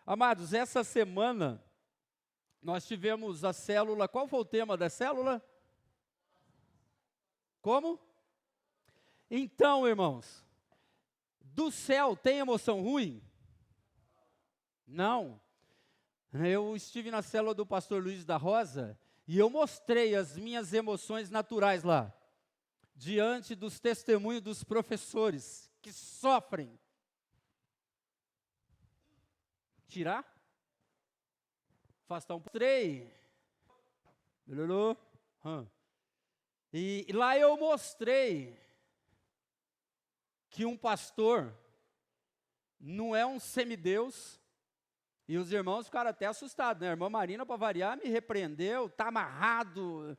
Amados, essa semana nós tivemos a célula. Qual foi o tema da célula? Como? Então, irmãos, do céu tem emoção ruim? Não. Eu estive na célula do pastor Luiz da Rosa e eu mostrei as minhas emoções naturais lá, diante dos testemunhos dos professores que sofrem. Tirar? Afastar um pouco. Mostrei. Melhorou? E lá eu mostrei que um pastor não é um semideus. E os irmãos ficaram até assustados, né? A irmã Marina, para variar, me repreendeu, está amarrado,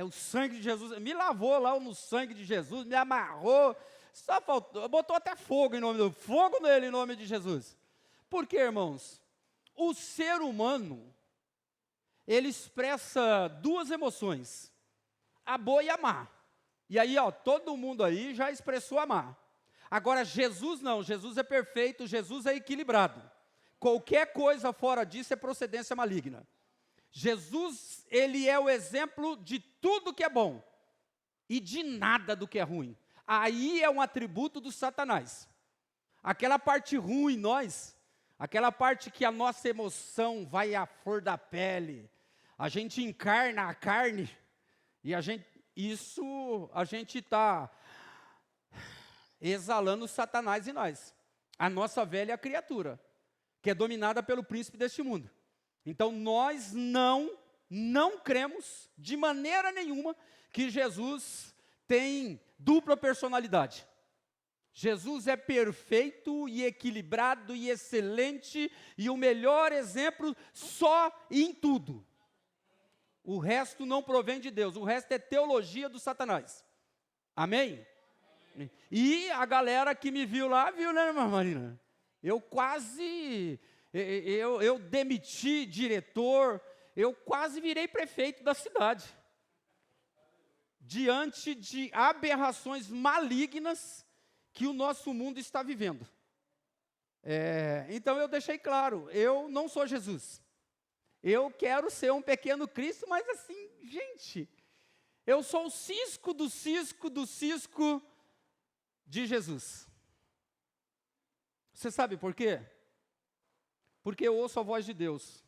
o sangue de Jesus, me lavou lá no sangue de Jesus, me amarrou, só faltou, botou até fogo fogo nele em nome de Jesus. Por quê, irmãos? O ser humano, ele expressa duas emoções, a boa e a má. E aí, todo mundo aí já expressou a má. Agora, Jesus não, Jesus é perfeito, Jesus é equilibrado. Qualquer coisa fora disso é procedência maligna. Jesus, ele é o exemplo de tudo que é bom e de nada do que é ruim. Aí é um atributo do Satanás. Aquela parte ruim em nós, aquela parte que a nossa emoção vai à flor da pele, a gente encarna a carne e a gente está exalando o Satanás em nós. A nossa velha criatura, que é dominada pelo príncipe deste mundo. Então nós não cremos de maneira nenhuma que Jesus tem dupla personalidade. Jesus é perfeito e equilibrado e excelente e o melhor exemplo só e em tudo. O resto não provém de Deus, o resto é teologia do Satanás. Amém? E a galera que me viu lá, viu, né, irmã Marina? Eu demiti diretor, eu quase virei prefeito da cidade. Diante de aberrações malignas que o nosso mundo está vivendo. Então eu deixei claro, eu não sou Jesus. Eu quero ser um pequeno Cristo, mas assim, gente, eu sou o cisco do cisco do cisco de Jesus. Você sabe por quê? Porque eu ouço a voz de Deus.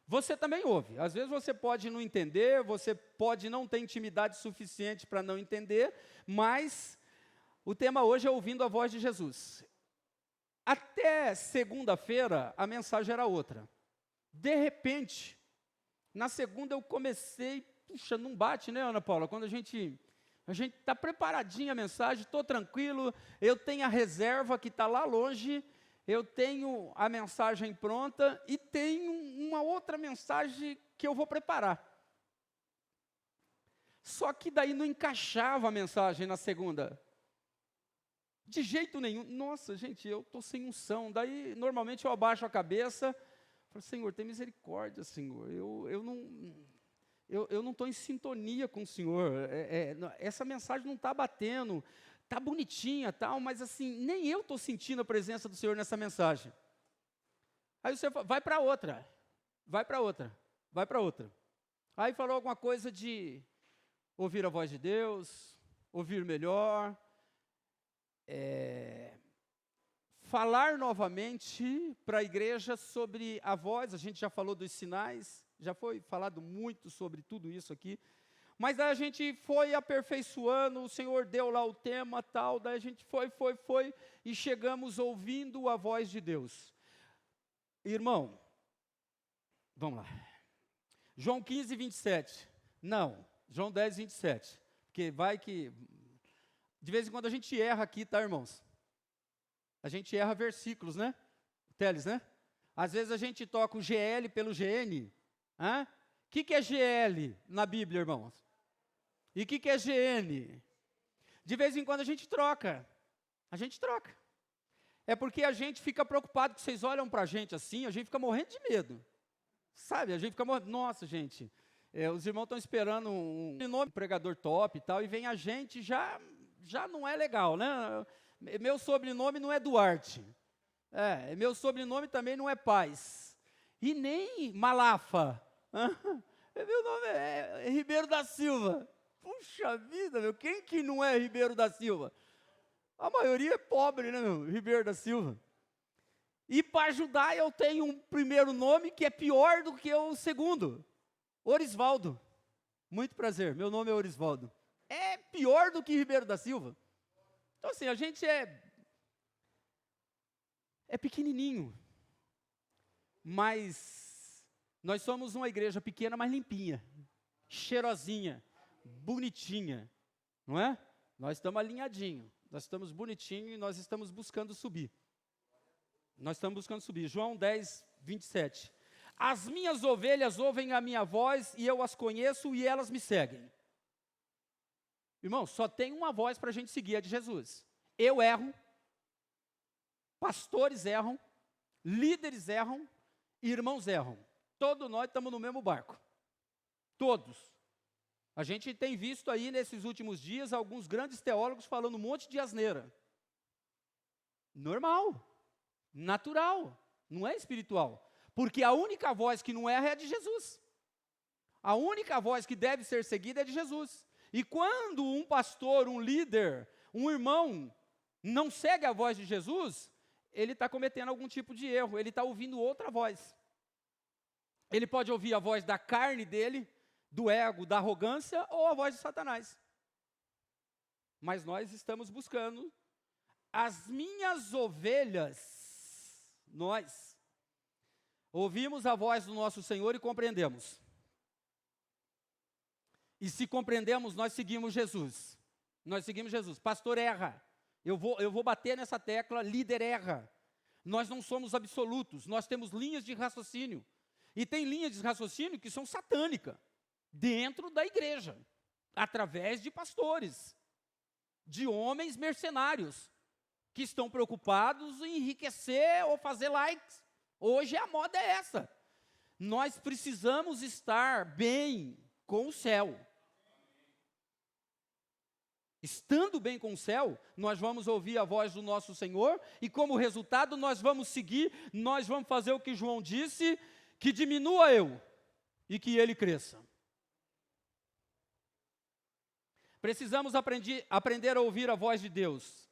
Você também ouve. Às vezes você pode não entender, você pode não ter intimidade suficiente para não entender, mas o tema hoje é ouvindo a voz de Jesus. Até segunda-feira a mensagem era outra. De repente, na segunda eu comecei, puxa, não bate, né, Ana Paula? Quando a gente está preparadinha a mensagem, estou tranquilo, eu tenho a reserva que está lá longe, eu tenho a mensagem pronta e tenho uma outra mensagem que eu vou preparar. Só que daí não encaixava a mensagem na segunda. De jeito nenhum. Nossa, gente, eu estou sem unção. Daí, normalmente, eu abaixo a cabeça, falo, Senhor, tem misericórdia, Senhor. Eu não estou em sintonia com o Senhor. Essa mensagem não está batendo. Está bonitinha, tal, mas assim, nem eu estou sentindo a presença do Senhor nessa mensagem. Aí você fala, vai para outra. Aí falou alguma coisa de ouvir a voz de Deus, ouvir melhor, falar novamente para a igreja sobre a voz. A gente já falou dos sinais, já foi falado muito sobre tudo isso aqui. Mas daí a gente foi aperfeiçoando, o Senhor deu lá o tema tal, daí a gente foi, e chegamos ouvindo a voz de Deus. Irmão, vamos lá. João 15, 27. Não, João 10, 27. Porque vai que... De vez em quando a gente erra aqui, tá, irmãos? A gente erra versículos, né? Teles, né? Às vezes a gente toca o GL pelo GN. O que é GL na Bíblia, irmãos? E o que é GN? De vez em quando a gente troca. É porque a gente fica preocupado, que vocês olham para a gente assim, a gente fica morrendo de medo. Sabe, a gente fica morrendo, nossa, gente, os irmãos estão esperando um nome de pregador top e tal, e vem a gente, já não é legal, né? Meu sobrenome não é Duarte. Meu sobrenome também não é Paz. E nem Malafa. Meu nome é Ribeiro da Silva. Puxa vida, meu, quem que não é Ribeiro da Silva? A maioria é pobre, né, meu? Ribeiro da Silva. E para ajudar, eu tenho um primeiro nome que é pior do que o segundo. Orisvaldo. Muito prazer, meu nome é Orisvaldo. É pior do que Ribeiro da Silva. Então, assim, a gente é pequenininho, mas nós somos uma igreja pequena, mas limpinha, cheirosinha, bonitinha, não é? Nós estamos alinhadinhos, nós estamos bonitinhos e nós estamos buscando subir. Nós estamos buscando subir. João 10, 27. As minhas ovelhas ouvem a minha voz e eu as conheço e elas me seguem. Irmão, só tem uma voz para a gente seguir, a de Jesus. Eu erro, pastores erram, líderes erram, irmãos erram. Todos nós estamos no mesmo barco. Todos. A gente tem visto aí nesses últimos dias alguns grandes teólogos falando um monte de asneira. Normal, natural, não é espiritual. Porque a única voz que não erra é a de Jesus. A única voz que deve ser seguida é de Jesus. E quando um pastor, um líder, um irmão não segue a voz de Jesus, ele está cometendo algum tipo de erro, ele está ouvindo outra voz. Ele pode ouvir a voz da carne dele, do ego, da arrogância, ou a voz de Satanás. Mas nós estamos buscando as minhas ovelhas, nós ouvimos a voz do nosso Senhor e compreendemos. E se compreendemos, nós seguimos Jesus. Nós seguimos Jesus. Pastor erra. Eu vou bater nessa tecla, líder erra. Nós não somos absolutos, nós temos linhas de raciocínio. E tem linhas de raciocínio que são satânicas, dentro da igreja, através de pastores, de homens mercenários, que estão preocupados em enriquecer ou fazer likes. Hoje a moda é essa. Nós precisamos estar bem com o céu. Estando bem com o céu, nós vamos ouvir a voz do nosso Senhor e como resultado nós vamos seguir, nós vamos fazer o que João disse, que diminua eu e que ele cresça. Precisamos aprender a ouvir a voz de Deus.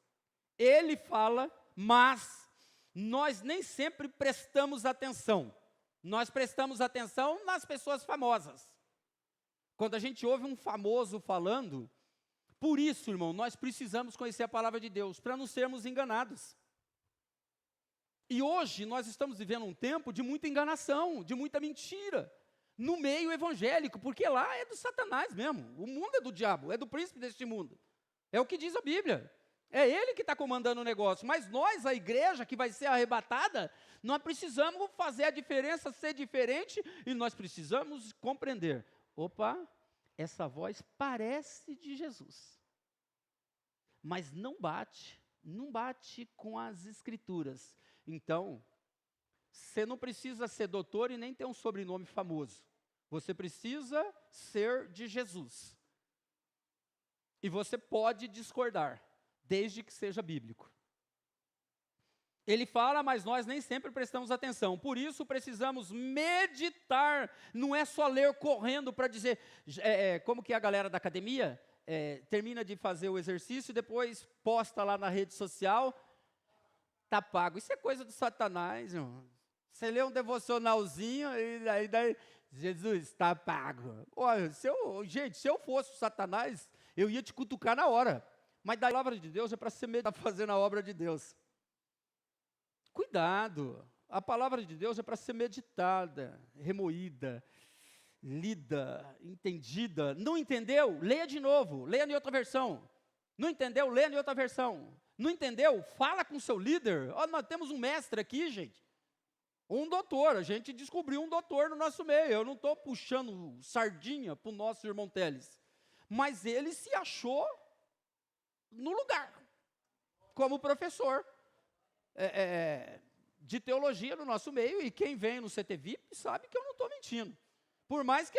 Ele fala, mas nós nem sempre prestamos atenção. Nós prestamos atenção nas pessoas famosas. Quando a gente ouve um famoso falando, por isso, irmão, nós precisamos conhecer a palavra de Deus, para não sermos enganados. E hoje nós estamos vivendo um tempo de muita enganação, de muita mentira, no meio evangélico, porque lá é do Satanás mesmo, o mundo é do diabo, é do príncipe deste mundo. É o que diz a Bíblia. É ele que está comandando o negócio, mas nós, a igreja que vai ser arrebatada, nós precisamos fazer a diferença ser diferente e nós precisamos compreender. Opa, essa voz parece de Jesus, mas não bate com as escrituras. Então, você não precisa ser doutor e nem ter um sobrenome famoso. Você precisa ser de Jesus. E você pode discordar, desde que seja bíblico. Ele fala, mas nós nem sempre prestamos atenção. Por isso precisamos meditar. Não é só ler correndo para dizer, como que é a galera da academia termina de fazer o exercício e depois posta lá na rede social, tá pago. Isso é coisa do Satanás, irmão. Você lê um devocionalzinho e daí Jesus, está pago. Olha, se eu fosse o Satanás, eu ia te cutucar na hora. Mas da palavra de Deus é para você estar fazendo a obra de Deus. Cuidado, a palavra de Deus é para ser meditada, remoída, lida, entendida. Não entendeu? Leia de novo, leia em outra versão. Não entendeu? Leia em outra versão. Não entendeu? Fala com o seu líder. Nós temos um mestre aqui, gente. Um doutor, a gente descobriu um doutor no nosso meio. Eu não estou puxando sardinha para o nosso irmão Teles. Mas ele se achou no lugar, como professor de teologia no nosso meio, e quem vem no CTVIP sabe que eu não estou mentindo. Por mais que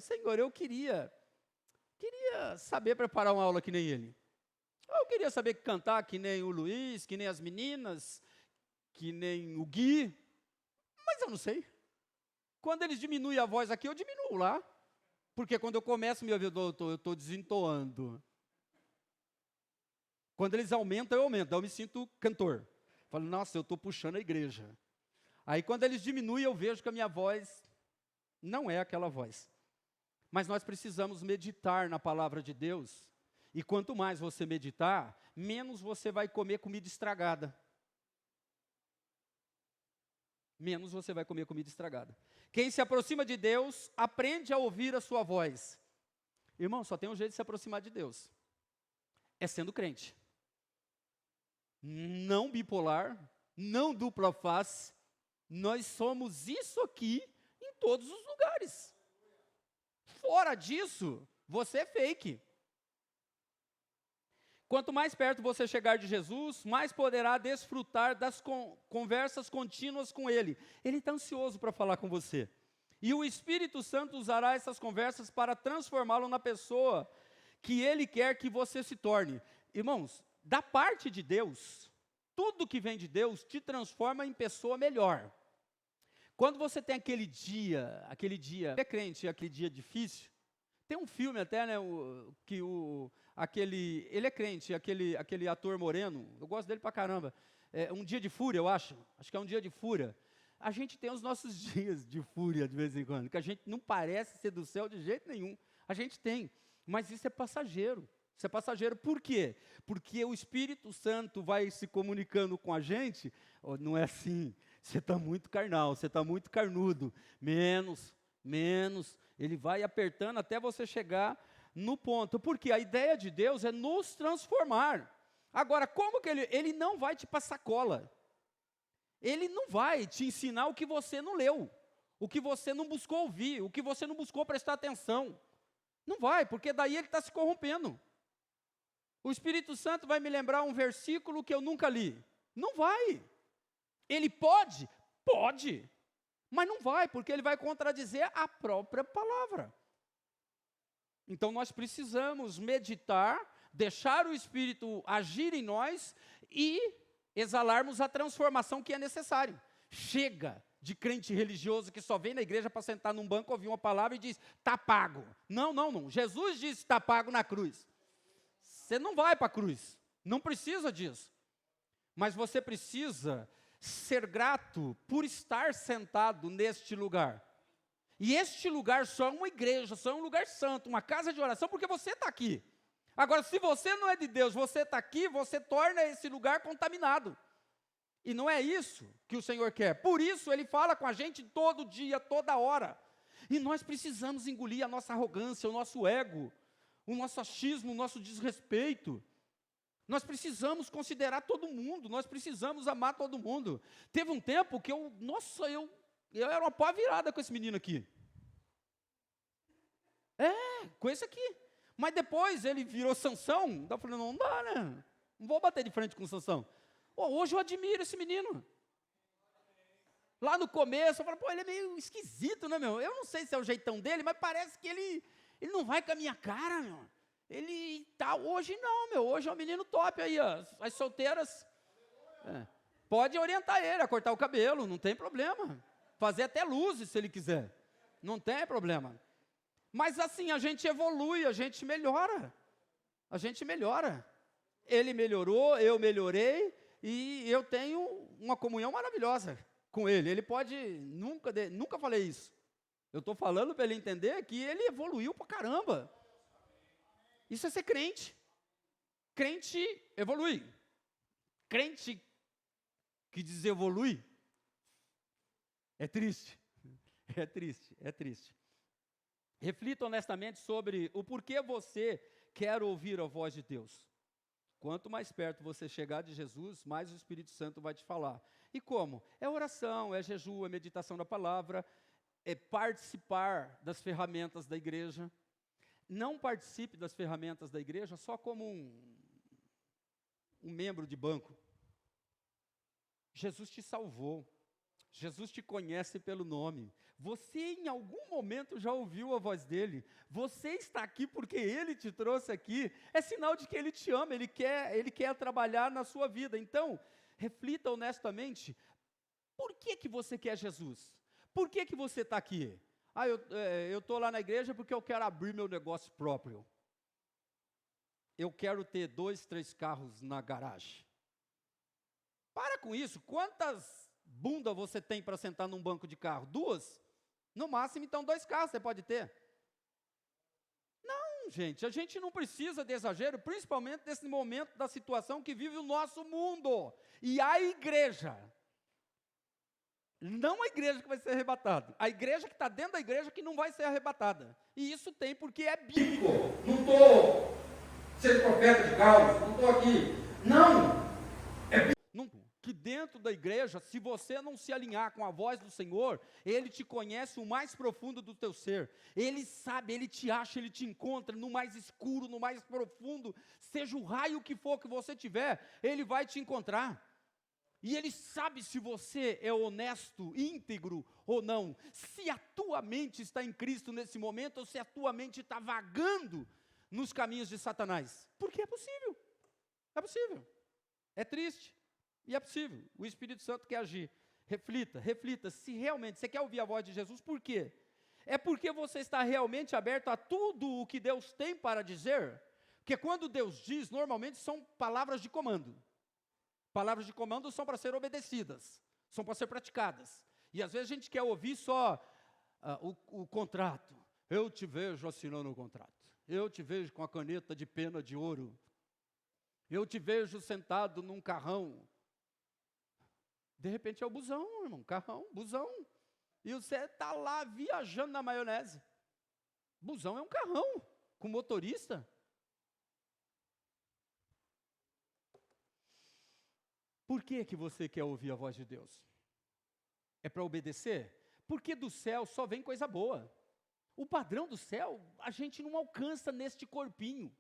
Senhor, eu queria saber preparar uma aula que nem ele. Eu queria saber cantar que nem o Luiz, que nem as meninas, que nem o Gui, mas eu não sei. Quando eles diminuem a voz aqui, eu diminuo lá. Porque quando eu começo a me ouvir, eu estou desentoando. Quando eles aumentam, eu aumento. Daí eu me sinto cantor. Falo, nossa, eu estou puxando a igreja. Aí quando eles diminuem, eu vejo que a minha voz não é aquela voz. Mas nós precisamos meditar na palavra de Deus. E quanto mais você meditar, menos você vai comer comida estragada. Menos você vai comer comida estragada. Quem se aproxima de Deus, aprende a ouvir a sua voz. Irmão, só tem um jeito de se aproximar de Deus. É sendo crente. Não bipolar, não dupla face. Nós somos isso aqui em todos os lugares. Fora disso, você é fake. Quanto mais perto você chegar de Jesus, mais poderá desfrutar das conversas contínuas com Ele. Ele está ansioso para falar com você. E o Espírito Santo usará essas conversas para transformá-lo na pessoa que Ele quer que você se torne. Irmãos, da parte de Deus, tudo que vem de Deus te transforma em pessoa melhor. Quando você tem aquele dia, é crente, aquele dia difícil, tem um filme até, né, ele é crente, aquele ator moreno, eu gosto dele pra caramba, Um Dia de Fúria, eu acho que é Um Dia de Fúria. A gente tem os nossos dias de fúria de vez em quando, que a gente não parece ser do céu de jeito nenhum, a gente tem, mas isso é passageiro. Isso é passageiro, por quê? Porque o Espírito Santo vai se comunicando com a gente, não é assim, você está muito carnal, você está muito carnudo, menos, ele vai apertando até você chegar no ponto, porque a ideia de Deus é nos transformar. Agora, como que ele não vai te passar cola, ele não vai te ensinar o que você não leu, o que você não buscou ouvir, o que você não buscou prestar atenção, não vai, porque daí ele está se corrompendo. O Espírito Santo vai me lembrar um versículo que eu nunca li, não vai. Ele pode, mas não vai, porque ele vai contradizer a própria palavra. Então nós precisamos meditar, deixar o Espírito agir em nós e exalarmos a transformação que é necessária. Chega de crente religioso que só vem na igreja para sentar num banco, ouvir uma palavra e diz, está pago. Não. Jesus disse, está pago na cruz. Você não vai para a cruz, não precisa disso. Mas você precisa ser grato por estar sentado neste lugar. E este lugar só é uma igreja, só é um lugar santo, uma casa de oração, porque você está aqui. Agora, se você não é de Deus, você está aqui, você torna esse lugar contaminado. E não é isso que o Senhor quer. Por isso, Ele fala com a gente todo dia, toda hora. E nós precisamos engolir a nossa arrogância, o nosso ego, o nosso achismo, o nosso desrespeito. Nós precisamos considerar todo mundo, nós precisamos amar todo mundo. Teve um tempo que eu era uma pá virada com esse menino aqui. Com esse aqui. Mas depois ele virou Sansão, então eu falei, não dá, né? Não vou bater de frente com Sansão. Hoje eu admiro esse menino. Lá no começo, eu falei, ele é meio esquisito, né, meu? Eu não sei se é o jeitão dele, mas parece que ele não vai com a minha cara, meu. Ele tá, hoje não, meu, hoje é um menino top aí, ó, as solteiras, pode orientar ele a cortar o cabelo, não tem problema, fazer até luzes se ele quiser, não tem problema, mas assim, a gente evolui, a gente melhora, ele melhorou, eu melhorei, e eu tenho uma comunhão maravilhosa com ele pode, nunca falei isso, eu estou falando para ele entender que ele evoluiu pra caramba. Isso é ser crente. Crente evolui. Crente que desevolui é triste. É triste. Reflita honestamente sobre o porquê você quer ouvir a voz de Deus. Quanto mais perto você chegar de Jesus, mais o Espírito Santo vai te falar. E como? É oração, é jejum, é meditação da palavra, é participar das ferramentas da igreja. Não participe das ferramentas da igreja só como um membro de banco. Jesus te salvou. Jesus te conhece pelo nome. Você em algum momento já ouviu a voz dele. Você está aqui porque ele te trouxe aqui. É sinal de que ele te ama, ele quer trabalhar na sua vida. Então, reflita honestamente, por que você quer Jesus? Por que você está aqui? Eu estou lá na igreja porque eu quero abrir meu negócio próprio. Eu quero ter 2, 3 carros na garagem. Para com isso, quantas bundas você tem para sentar num banco de carro? 2? No máximo, então, 2 carros você pode ter. Não, gente, a gente não precisa de exagero, principalmente nesse momento da situação que vive o nosso mundo. E a igreja, não a igreja que vai ser arrebatada, a igreja que está dentro da igreja que não vai ser arrebatada. E isso tem porque é bíblico. Não estou sendo profeta de Gauss, não estou aqui. Não! Que dentro da igreja, se você não se alinhar com a voz do Senhor, Ele te conhece o mais profundo do teu ser. Ele sabe, Ele te acha, Ele te encontra no mais escuro, no mais profundo. Seja o raio que for que você tiver, Ele vai te encontrar. E Ele sabe se você é honesto, íntegro ou não. Se a tua mente está em Cristo nesse momento, ou se a tua mente está vagando nos caminhos de Satanás. Porque é possível. É possível. É triste. E é possível, o Espírito Santo quer agir. Reflita, se realmente você quer ouvir a voz de Jesus, por quê? É porque você está realmente aberto a tudo o que Deus tem para dizer? Porque quando Deus diz, normalmente são palavras de comando. Palavras de comando são para ser obedecidas, são para ser praticadas. E às vezes a gente quer ouvir só o contrato. Eu te vejo assinando o contrato. Eu te vejo com a caneta de pena de ouro. Eu te vejo sentado num carrão. De repente é o busão, irmão, carrão, busão. E você está lá viajando na maionese. Busão é um carrão, com motorista. Por que você quer ouvir a voz de Deus? É para obedecer? Porque do céu só vem coisa boa. O padrão do céu, a gente não alcança neste corpinho.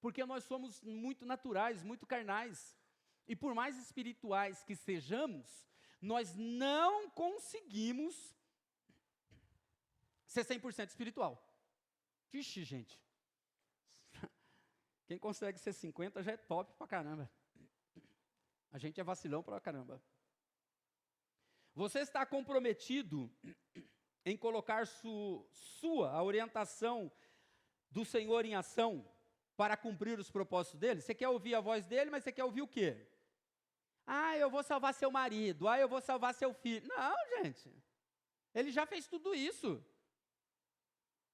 Porque nós somos muito naturais, muito carnais. E por mais espirituais que sejamos, nós não conseguimos ser 100% espiritual. Vixe, gente. Quem consegue ser 50 já é top pra caramba. A gente é vacilão pra caramba. Você está comprometido em colocar a orientação do Senhor em ação para cumprir os propósitos dele? Você quer ouvir a voz dele, mas você quer ouvir o quê? Eu vou salvar seu marido. Eu vou salvar seu filho. Não, gente. Ele já fez tudo isso.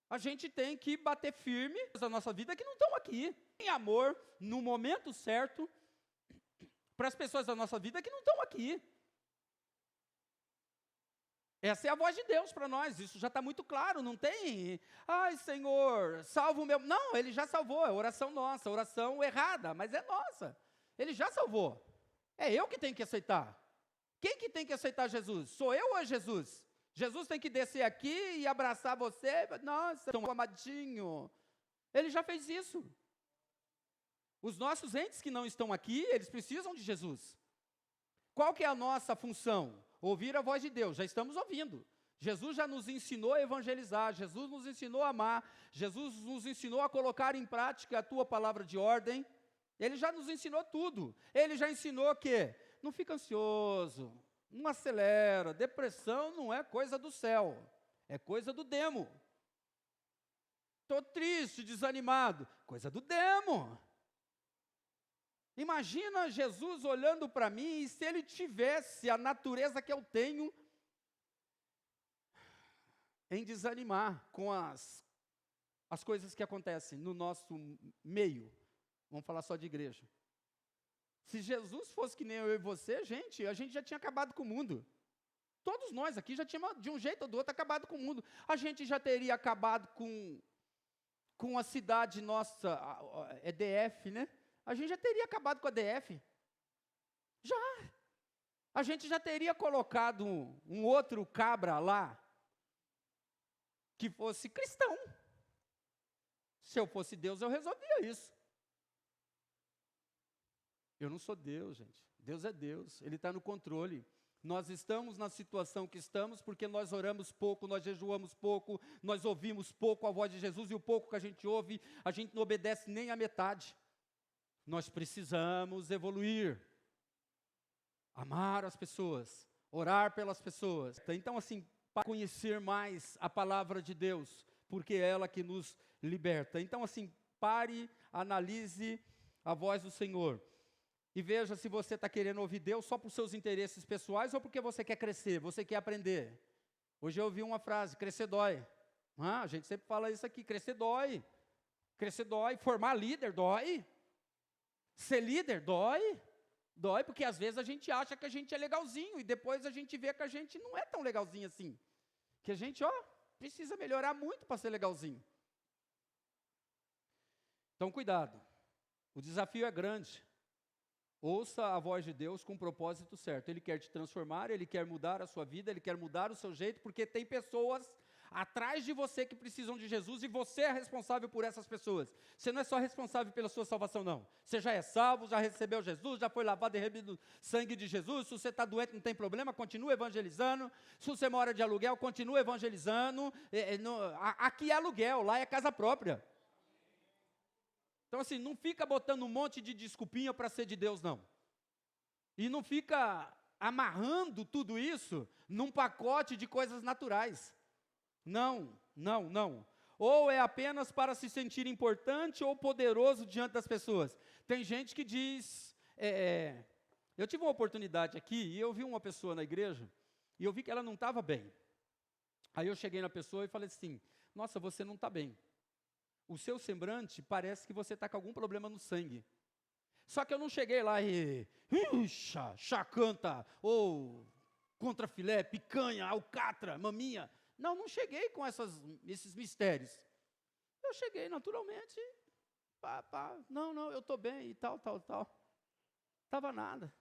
A gente tem que bater firme na nossa vida que não estão aqui. Tem amor no momento certo para as pessoas da nossa vida que não estão aqui. Essa é a voz de Deus para nós, isso já está muito claro, não tem, Senhor, salva o meu... Não, Ele já salvou, é oração nossa, oração errada, mas é nossa. Ele já salvou. É eu que tenho que aceitar. Quem que tem que aceitar Jesus? Sou eu ou é Jesus? Jesus tem que descer aqui e abraçar você? Nossa, tão amadinho. Ele já fez isso. Os nossos entes que não estão aqui, eles precisam de Jesus. Qual que é a nossa função? Ouvir a voz de Deus, já estamos ouvindo. Jesus já nos ensinou a evangelizar, Jesus nos ensinou a amar, Jesus nos ensinou a colocar em prática a tua palavra de ordem. Ele já nos ensinou tudo. Ele já ensinou que não fica ansioso, não acelera, depressão não é coisa do céu, é coisa do demo. Estou triste, desanimado, coisa do demo. Imagina Jesus olhando para mim e se ele tivesse a natureza que eu tenho em desanimar com as coisas que acontecem no nosso meio. Vamos falar só de igreja. Se Jesus fosse que nem eu e você, gente, a gente já tinha acabado com o mundo. Todos nós aqui já tínhamos, de um jeito ou do outro, acabado com o mundo. A gente já teria acabado com a cidade nossa, é DF, né? A gente já teria acabado com a DF. Já. A gente já teria colocado um outro cabra lá, que fosse cristão. Se eu fosse Deus, eu resolvia isso. Eu não sou Deus, gente. Deus é Deus, Ele está no controle. Nós estamos na situação que estamos porque nós oramos pouco, nós jejuamos pouco, nós ouvimos pouco a voz de Jesus, e o pouco que a gente ouve, a gente não obedece nem a metade. Nós precisamos evoluir. amar as pessoas, orar pelas pessoas. Então, assim, para conhecer mais a palavra de Deus, porque é ela que nos liberta. Então, assim, pare, analise a voz do Senhor. E veja se você está querendo ouvir Deus só por seus interesses pessoais ou porque você quer crescer, você quer aprender. Hoje eu ouvi uma frase, crescer dói. A gente sempre fala isso aqui, crescer dói. Crescer dói, formar líder dói. Ser líder dói. Dói porque às vezes a gente acha que a gente é legalzinho e depois a gente vê que a gente não é tão legalzinho assim. Que a gente, precisa melhorar muito para ser legalzinho. Então cuidado, o desafio é grande. Ouça a voz de Deus com o propósito certo. Ele quer te transformar, Ele quer mudar a sua vida, Ele quer mudar o seu jeito, porque tem pessoas atrás de você que precisam de Jesus e você é responsável por essas pessoas. Você não é só responsável pela sua salvação, não. Você já é salvo, já recebeu Jesus, já foi lavado e remido do sangue de Jesus. Se você está doente, não tem problema, continua evangelizando. Se você mora de aluguel, continua evangelizando. Aqui é aluguel, lá é casa própria. Então, assim, não fica botando um monte de desculpinha para ser de Deus, não. E não fica amarrando tudo isso num pacote de coisas naturais. Não. Ou é apenas para se sentir importante ou poderoso diante das pessoas. Tem gente que diz... Eu tive uma oportunidade aqui e eu vi uma pessoa na igreja e eu vi que ela não estava bem. Aí eu cheguei na pessoa e falei assim, nossa, você não está bem. O seu semblante parece que você está com algum problema no sangue. Só que eu não cheguei lá e... chacanta, ou contrafilé, picanha, alcatra, maminha. Não cheguei com esses mistérios. Eu cheguei naturalmente, não, eu estou bem e tal. Estava nada.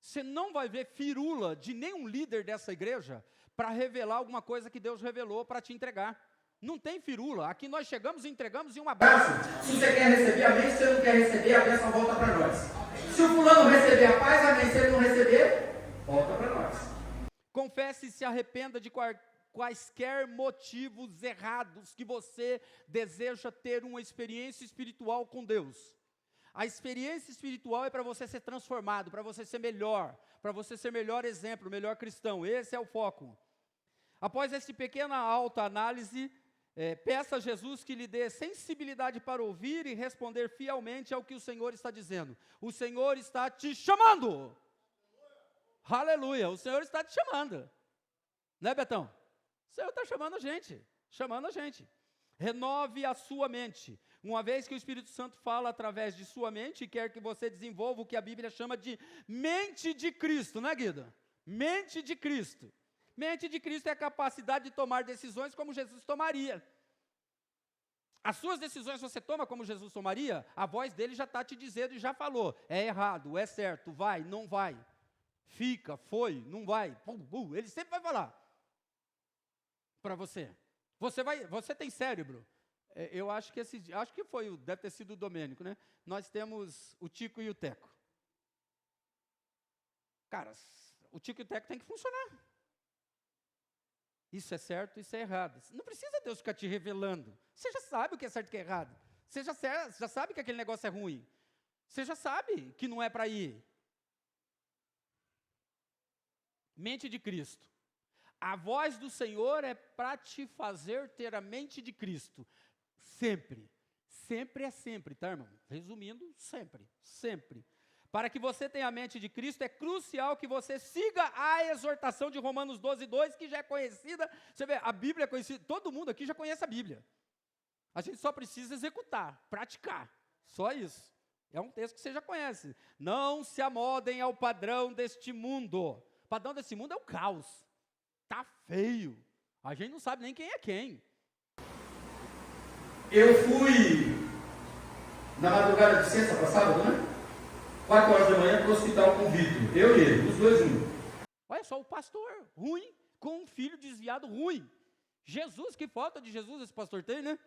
Você não vai ver firula de nenhum líder dessa igreja para revelar alguma coisa que Deus revelou para te entregar. Não tem firula. Aqui nós chegamos e entregamos em um abraço. Se você quer receber, amém. Se você não quer receber, a bênção volta para nós. Se o fulano receber a paz, amém. Se ele não receber, volta para nós. Confesse e se arrependa de quaisquer motivos errados que você deseja ter uma experiência espiritual com Deus. A experiência espiritual é para você ser transformado, para você ser melhor, para você ser melhor exemplo, melhor cristão. Esse é o foco. Após essa pequena autoanálise, peça a Jesus que lhe dê sensibilidade para ouvir e responder fielmente ao que o Senhor está dizendo. O Senhor está te chamando. Aleluia, o Senhor está te chamando. Né, Betão? O Senhor está chamando a gente. Renove a sua mente. Uma vez que o Espírito Santo fala através de sua mente e quer que você desenvolva o que a Bíblia chama de mente de Cristo, né, Guido? Mente de Cristo. Mente de Cristo é a capacidade de tomar decisões como Jesus tomaria. As suas decisões você toma como Jesus tomaria, a voz dele já está te dizendo e já falou. É errado, é certo, vai, não vai. Fica, foi, não vai. Ele sempre vai falar para você. Você tem cérebro. Eu acho que deve ter sido o Domênico, né? Nós temos o Tico e o Teco. Cara, o Tico e o Teco tem que funcionar. Isso é certo, isso é errado. Não precisa Deus ficar te revelando. Você já sabe o que é certo e o que é errado. Você já sabe que aquele negócio é ruim. Você já sabe que não é para ir. Mente de Cristo. A voz do Senhor é para te fazer ter a mente de Cristo. Sempre. Sempre é sempre, tá, irmão? Resumindo, sempre. Para que você tenha a mente de Cristo, é crucial que você siga a exortação de Romanos 12:2, que já é conhecida. Você vê, a Bíblia é conhecida, todo mundo aqui já conhece a Bíblia. A gente só precisa executar, praticar, só isso. É um texto que você já conhece. Não se amodem ao padrão deste mundo. O padrão desse mundo é o caos. Tá feio. A gente não sabe nem quem é quem. Eu fui na madrugada de sexta para sábado, né? 4 horas da manhã para o hospital com o Vitor. Eu e ele, os dois juntos. Olha só, o pastor ruim, com um filho desviado ruim. Jesus, que falta de Jesus esse pastor tem, né?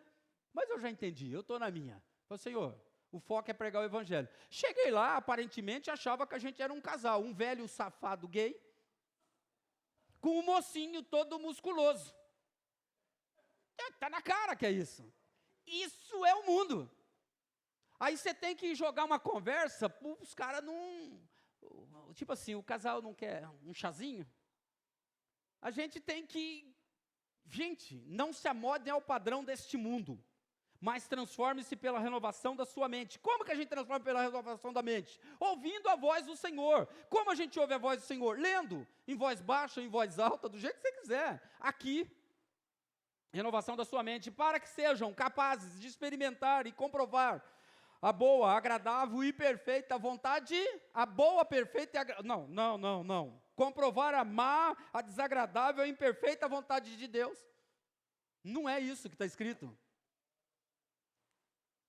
Mas eu já entendi, eu estou na minha. Falei, Senhor, o foco é pregar o evangelho. Cheguei lá, aparentemente achava que a gente era um casal, um velho safado gay, com um mocinho todo musculoso. Está na cara que é isso. Isso é o mundo. Aí você tem que jogar uma conversa para os caras não... Tipo assim, o casal não quer um chazinho? A gente tem que... Gente, não se amodem ao padrão deste mundo, mas transforme-se pela renovação da sua mente. Como que a gente transforma pela renovação da mente? Ouvindo a voz do Senhor. Como a gente ouve a voz do Senhor? Lendo, em voz baixa, em voz alta, do jeito que você quiser. Aqui, renovação da sua mente, para que sejam capazes de experimentar e comprovar a boa, agradável e perfeita vontade, a boa, perfeita e agradável. Não. Comprovar a má, a desagradável e imperfeita vontade de Deus. Não é isso que está escrito.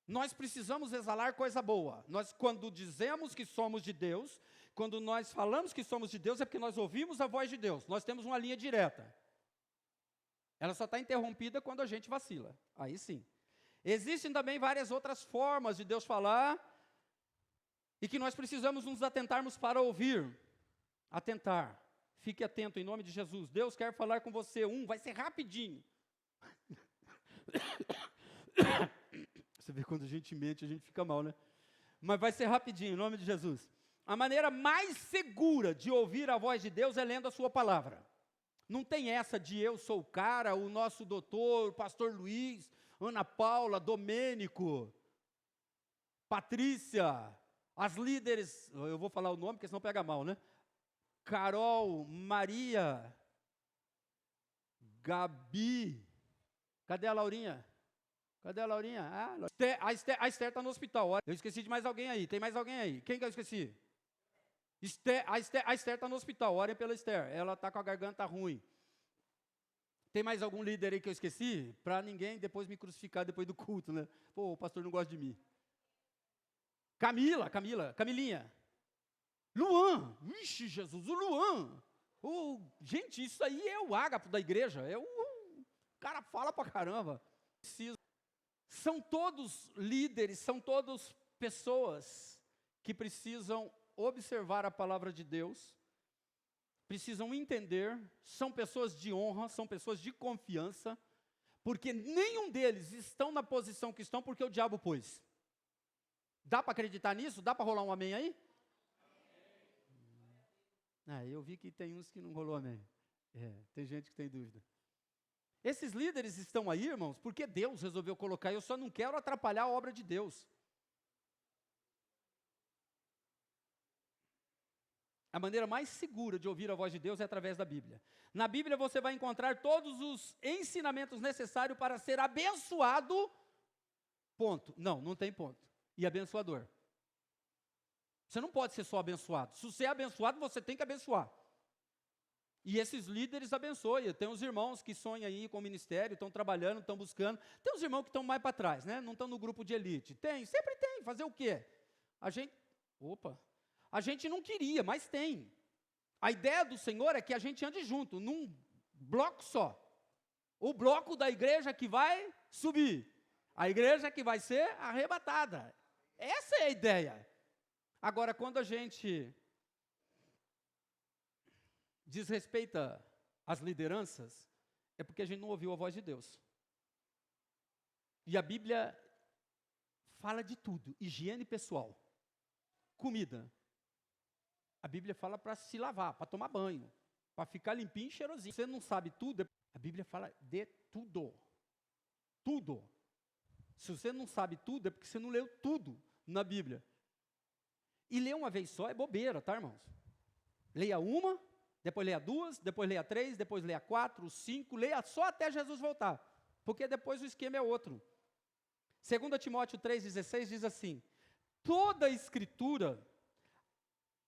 Nós precisamos exalar coisa boa. Nós, quando dizemos que somos de Deus, quando nós falamos que somos de Deus, é porque nós ouvimos a voz de Deus. Nós temos uma linha direta. Ela só está interrompida quando a gente vacila. Aí sim. Existem também várias outras formas de Deus falar e que nós precisamos nos atentarmos para ouvir. Atentar. Fique atento em nome de Jesus. Deus quer falar com você. Vai ser rapidinho. Você vê quando a gente mente, a gente fica mal, né? Mas vai ser rapidinho, em nome de Jesus. A maneira mais segura de ouvir a voz de Deus é lendo a sua palavra. Não tem essa de eu sou o cara, o nosso doutor, o pastor Luiz, Ana Paula, Domênico, Patrícia, as líderes, eu vou falar o nome, porque senão pega mal, né? Carol, Maria, Gabi, cadê a Laurinha? A Esther está no hospital. Eu esqueci de mais alguém aí. Tem mais alguém aí? Quem que eu esqueci? A Esther está no hospital. Orem pela Esther. Ela está com a garganta ruim. Tem mais algum líder aí que eu esqueci? Para ninguém depois me crucificar depois do culto, né? Pô, o pastor não gosta de mim. Camilinha. Luan. Vixe, Jesus, o Luan. Gente, isso aí é o ágapo da igreja. O cara fala pra caramba. São todos líderes, são todos pessoas que precisam observar a palavra de Deus, precisam entender, são pessoas de honra, são pessoas de confiança, porque nenhum deles estão na posição que estão porque o diabo pôs. Dá para acreditar nisso? Dá para rolar um amém aí? Eu vi que tem uns que não rolou amém. Tem gente que tem dúvida. Esses líderes estão aí, irmãos, porque Deus resolveu colocar, eu só não quero atrapalhar a obra de Deus. A maneira mais segura de ouvir a voz de Deus é através da Bíblia. Na Bíblia você vai encontrar todos os ensinamentos necessários para ser abençoado, ponto. Não tem ponto. E abençoador. Você não pode ser só abençoado. Se você é abençoado, você tem que abençoar. E esses líderes abençoam. Tem os irmãos que sonham aí com o ministério, estão trabalhando, estão buscando. Tem os irmãos que estão mais para trás, né? Não estão no grupo de elite. Sempre tem. Fazer o quê? A gente não queria, mas tem. A ideia do Senhor é que a gente ande junto, num bloco só. O bloco da igreja que vai subir. A igreja que vai ser arrebatada. Essa é a ideia. Agora, quando a gente desrespeita as lideranças, é porque a gente não ouviu a voz de Deus. E a Bíblia fala de tudo, higiene pessoal, comida. A Bíblia fala para se lavar, para tomar banho, para ficar limpinho e cheirosinho. Você não sabe tudo, a Bíblia fala de tudo. Tudo. Se você não sabe tudo, é porque você não leu tudo na Bíblia. E ler uma vez só é bobeira, tá, irmãos? Leia uma, depois leia duas, depois leia três, depois leia 4, 5, leia só até Jesus voltar, porque depois o esquema é outro. 2 Timóteo 3,16 diz assim, toda a escritura,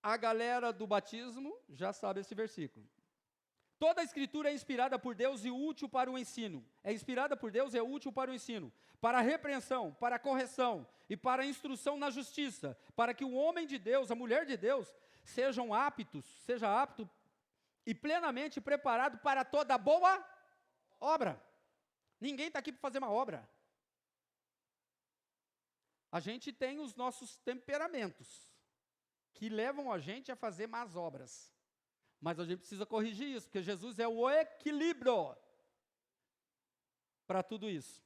a galera do batismo já sabe esse versículo, toda a escritura é inspirada por Deus e útil para o ensino, é inspirada por Deus e é útil para o ensino, para a repreensão, para a correção e para a instrução na justiça, para que o homem de Deus, a mulher de Deus, seja apto e plenamente preparado para toda boa obra. Ninguém está aqui para fazer uma obra. A gente tem os nossos temperamentos, que levam a gente a fazer más obras. Mas a gente precisa corrigir isso, porque Jesus é o equilíbrio para tudo isso.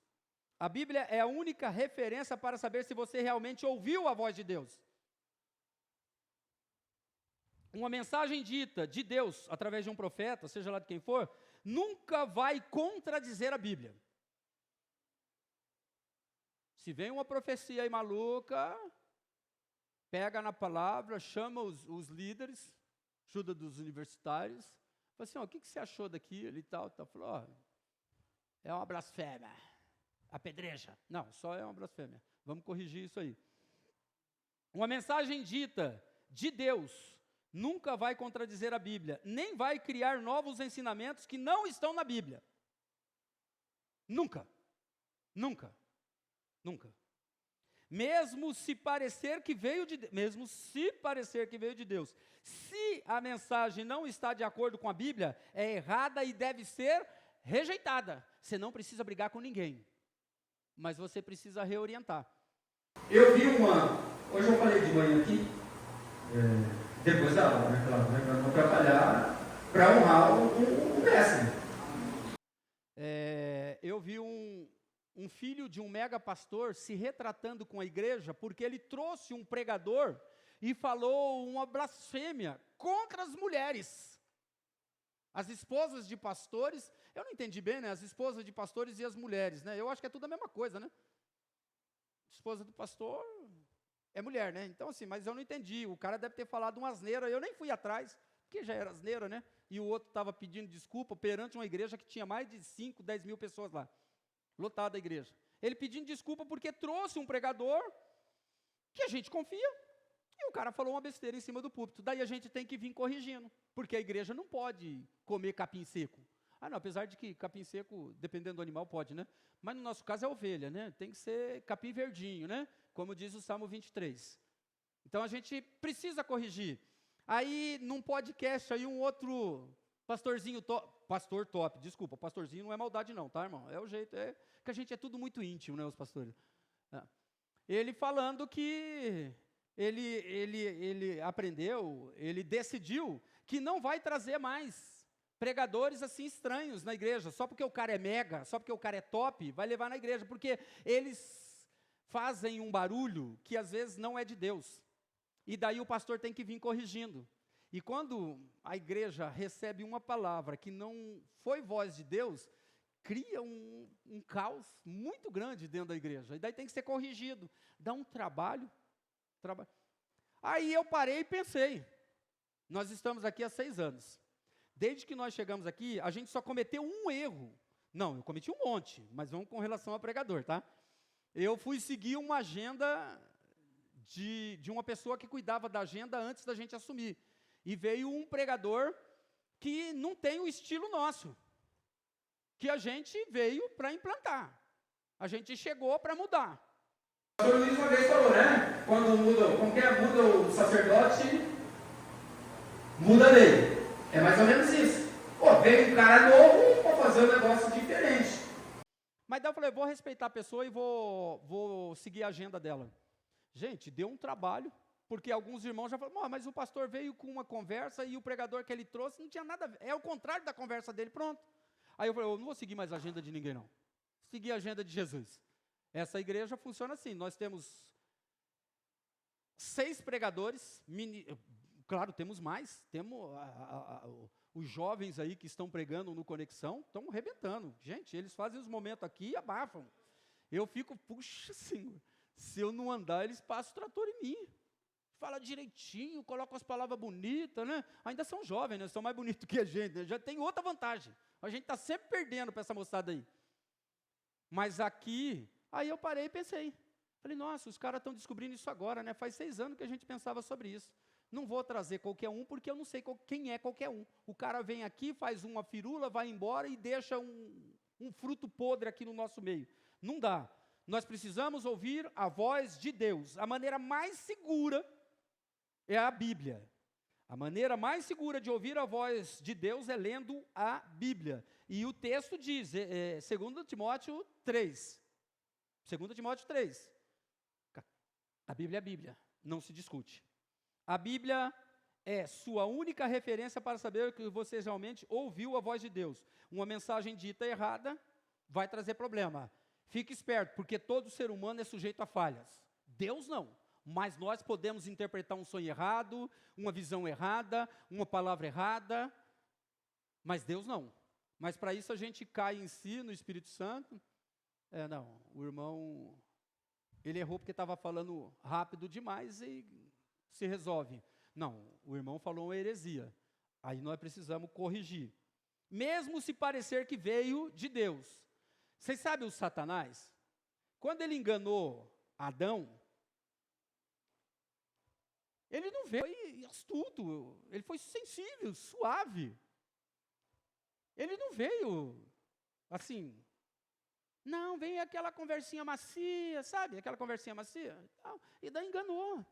A Bíblia é a única referência para saber se você realmente ouviu a voz de Deus. Uma mensagem dita de Deus, através de um profeta, seja lá de quem for, nunca vai contradizer a Bíblia. Se vem uma profecia aí maluca, pega na palavra, chama os líderes, ajuda dos universitários, fala assim, o que você achou daquilo e tal, falou, é uma blasfêmia, apedreja. Não, só é uma blasfêmia, vamos corrigir isso aí. Uma mensagem dita de Deus nunca vai contradizer a Bíblia, nem vai criar novos ensinamentos que não estão na Bíblia. Nunca, nunca, nunca. Mesmo se parecer que veio de Deus, se a mensagem não está de acordo com a Bíblia, é errada e deve ser rejeitada. Você não precisa brigar com ninguém, mas você precisa reorientar. Eu vi hoje eu falei de manhã aqui, depois da aula, né, claro, para não atrapalhar, para honrar o mestre. Eu vi um filho de um mega pastor se retratando com a igreja, porque ele trouxe um pregador e falou uma blasfêmia contra as mulheres. As esposas de pastores, eu não entendi bem, né, as esposas de pastores e as mulheres, né, eu acho que é tudo a mesma coisa, né, esposa do pastor é mulher, né? Então, assim, mas eu não entendi. O cara deve ter falado uma asneira, eu nem fui atrás, porque já era asneira, né? E o outro estava pedindo desculpa perante uma igreja que tinha mais de 5, 10 mil pessoas lá. Lotada a igreja. Ele pedindo desculpa porque trouxe um pregador que a gente confia, e o cara falou uma besteira em cima do púlpito. Daí a gente tem que vir corrigindo, porque a igreja não pode comer capim seco. Não, apesar de que capim seco, dependendo do animal, pode, né? Mas no nosso caso é ovelha, né? Tem que ser capim verdinho, né? Como diz o Salmo 23. Então a gente precisa corrigir. Aí, num podcast, aí um outro pastorzinho top, desculpa, pastorzinho não é maldade não, tá, irmão? É o jeito, que a gente é tudo muito íntimo, né, os pastores. Ele falando que ele aprendeu, ele decidiu que não vai trazer mais pregadores assim estranhos na igreja, só porque o cara é mega, só porque o cara é top, vai levar na igreja, porque eles fazem um barulho que às vezes não é de Deus, e daí o pastor tem que vir corrigindo, e quando a igreja recebe uma palavra que não foi voz de Deus, cria um caos muito grande dentro da igreja, e daí tem que ser corrigido, dá um trabalho. Aí eu parei e pensei, nós estamos aqui há 6 anos, desde que nós chegamos aqui, a gente só cometeu um erro. Não, eu cometi um monte, mas vamos com relação ao pregador, tá? Eu fui seguir uma agenda de uma pessoa que cuidava da agenda antes da gente assumir. E veio um pregador que não tem o estilo nosso, que a gente veio para implantar. A gente chegou para mudar. O pastor Luiz uma vez falou, né? Quando muda o sacerdote, muda a lei. É mais ou menos isso. Veio um cara novo para fazer um negócio diferente. Mas daí eu falei, vou respeitar a pessoa e vou seguir a agenda dela. Gente, deu um trabalho, porque alguns irmãos já falaram, mas o pastor veio com uma conversa e o pregador que ele trouxe não tinha nada a ver. É o contrário da conversa dele, pronto. Aí eu falei, eu não vou seguir mais a agenda de ninguém, não. Seguir a agenda de Jesus. Essa igreja funciona assim, nós temos 6 pregadores, claro, temos mais, temos os jovens aí que estão pregando no Conexão, estão arrebentando. Gente, eles fazem os momentos aqui e abafam. Eu fico, puxa Senhor, se eu não andar, eles passam o trator em mim. Fala direitinho, colocam as palavras bonitas, né? Ainda são jovens, né? São mais bonitos que a gente, né? Já tem outra vantagem. A gente está sempre perdendo para essa moçada aí. Mas aqui, aí eu parei e pensei. Falei, nossa, os caras estão descobrindo isso agora, né? Faz 6 anos que a gente pensava sobre isso. Não vou trazer qualquer um, porque eu não sei quem é qualquer um. O cara vem aqui, faz uma firula, vai embora e deixa um fruto podre aqui no nosso meio. Não dá. Nós precisamos ouvir a voz de Deus. A maneira mais segura é a Bíblia. A maneira mais segura de ouvir a voz de Deus é lendo a Bíblia. E o texto diz, 2 Timóteo 3. 2 Timóteo 3. A Bíblia é a Bíblia, não se discute. A Bíblia é sua única referência para saber que você realmente ouviu a voz de Deus. Uma mensagem dita errada vai trazer problema. Fique esperto, porque todo ser humano é sujeito a falhas. Deus não. Mas nós podemos interpretar um sonho errado, uma visão errada, uma palavra errada, mas Deus não. Mas para isso a gente cai em si, no Espírito Santo. Não, o irmão, ele errou porque estava falando rápido demais e se resolve. Não, o irmão falou uma heresia. Aí nós precisamos corrigir. Mesmo se parecer que veio de Deus. Vocês sabem o Satanás? Quando ele enganou Adão, ele não veio astuto, ele foi sensível, suave. Ele não veio assim, não, veio aquela conversinha macia, sabe? Aquela conversinha macia. Não, e daí enganou.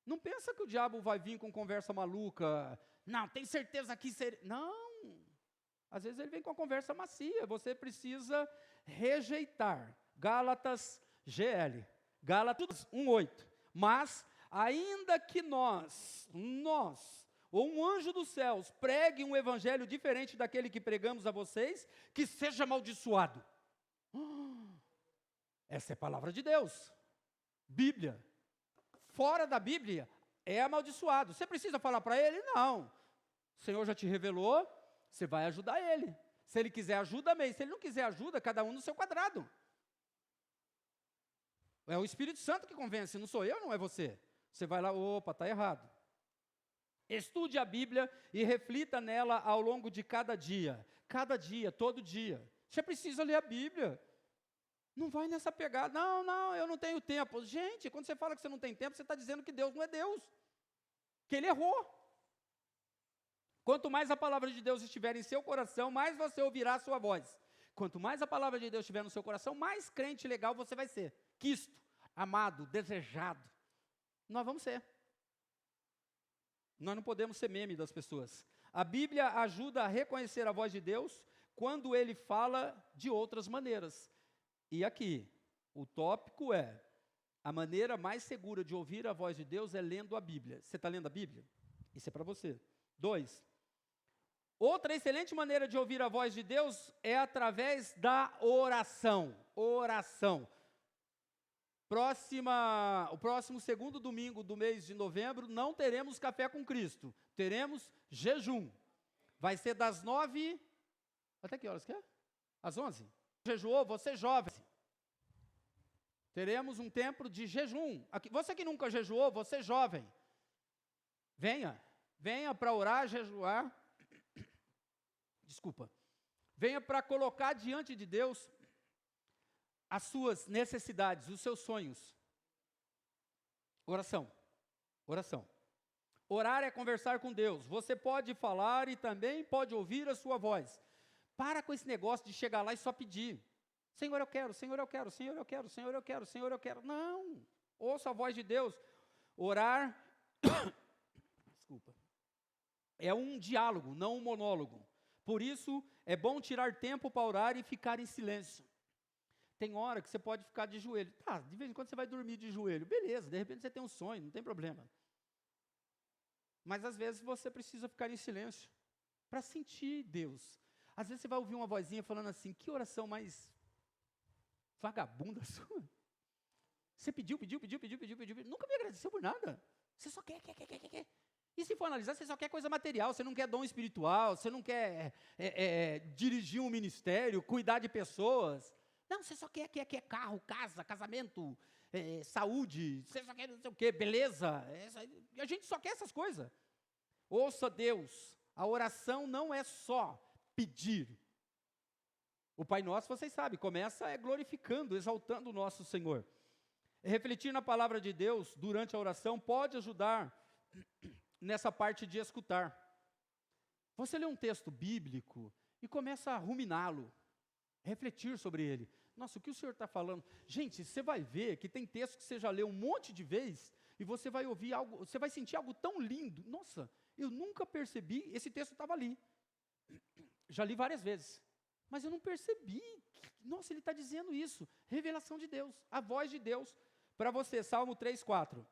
Não pensa que o diabo vai vir com conversa maluca. Não, tem certeza que seria. Não. Às vezes ele vem com a conversa macia. Você precisa rejeitar. Gálatas GL. Gálatas 1:8. Mas, ainda que nós, ou um anjo dos céus, pregue um evangelho diferente daquele que pregamos a vocês, que seja amaldiçoado. Essa é a palavra de Deus. Bíblia. Fora da Bíblia, é amaldiçoado. Você precisa falar para ele? Não. O Senhor já te revelou, você vai ajudar ele. Se ele quiser ajuda, amém. Se ele não quiser ajuda, cada um no seu quadrado. É o Espírito Santo que convence, não sou eu, não é você. Você vai lá, opa, está errado. Estude a Bíblia e reflita nela ao longo de cada dia. Cada dia, todo dia. Você precisa ler a Bíblia. Não vai nessa pegada, não, eu não tenho tempo. Gente, quando você fala que você não tem tempo, você está dizendo que Deus não é Deus. Que Ele errou. Quanto mais a palavra de Deus estiver em seu coração, mais você ouvirá a sua voz. Quanto mais a palavra de Deus estiver no seu coração, mais crente legal você vai ser. Quisto, amado, desejado. Nós vamos ser. Nós não podemos ser meme das pessoas. A Bíblia ajuda a reconhecer a voz de Deus quando Ele fala de outras maneiras. E aqui, o tópico é, a maneira mais segura de ouvir a voz de Deus é lendo a Bíblia. Você está lendo a Bíblia? Isso é para você. 2. Outra excelente maneira de ouvir a voz de Deus é através da oração. Oração. O próximo segundo domingo do mês de novembro, não teremos café com Cristo. Teremos jejum. Vai ser das 9... Até que horas que é? Às 11? Jejuou, você jovem. Teremos um tempo de jejum. Você que nunca jejuou, você jovem. Venha para orar, jejuar. Desculpa. Venha para colocar diante de Deus as suas necessidades, os seus sonhos. Oração. Orar é conversar com Deus. Você pode falar e também pode ouvir a sua voz. Para com esse negócio de chegar lá e só pedir. Senhor, eu quero, Senhor, eu quero, Senhor, eu quero, Senhor, eu quero, Senhor, eu quero. Não. Ouça a voz de Deus. Orar, desculpa, é um diálogo, não um monólogo. Por isso, é bom tirar tempo para orar e ficar em silêncio. Tem hora que você pode ficar de joelho. Tá, de vez em quando você vai dormir de joelho. Beleza, de repente você tem um sonho, não tem problema. Mas às vezes você precisa ficar em silêncio para sentir Deus. Às vezes você vai ouvir uma vozinha falando assim, que oração mais vagabunda sua. Você pediu, nunca me agradeceu por nada. Você só quer. E se for analisar, você só quer coisa material, você não quer dom espiritual, você não quer dirigir um ministério, cuidar de pessoas. Não, você só quer carro, casa, casamento, saúde, você só quer não sei o quê, beleza. A gente só quer essas coisas. Ouça Deus, a oração não é só pedir. O Pai Nosso, vocês sabem, começa glorificando, exaltando o nosso Senhor. Refletir na palavra de Deus durante a oração pode ajudar nessa parte de escutar. Você lê um texto bíblico e começa a ruminá-lo, refletir sobre ele. Nossa, o que o Senhor está falando? Gente, você vai ver que tem texto que você já leu um monte de vezes e você vai ouvir algo, você vai sentir algo tão lindo. Nossa, eu nunca percebi, esse texto estava ali. Já li várias vezes, mas eu não percebi. Nossa, ele está dizendo isso. Revelação de Deus, a voz de Deus para você. Salmo 3:4.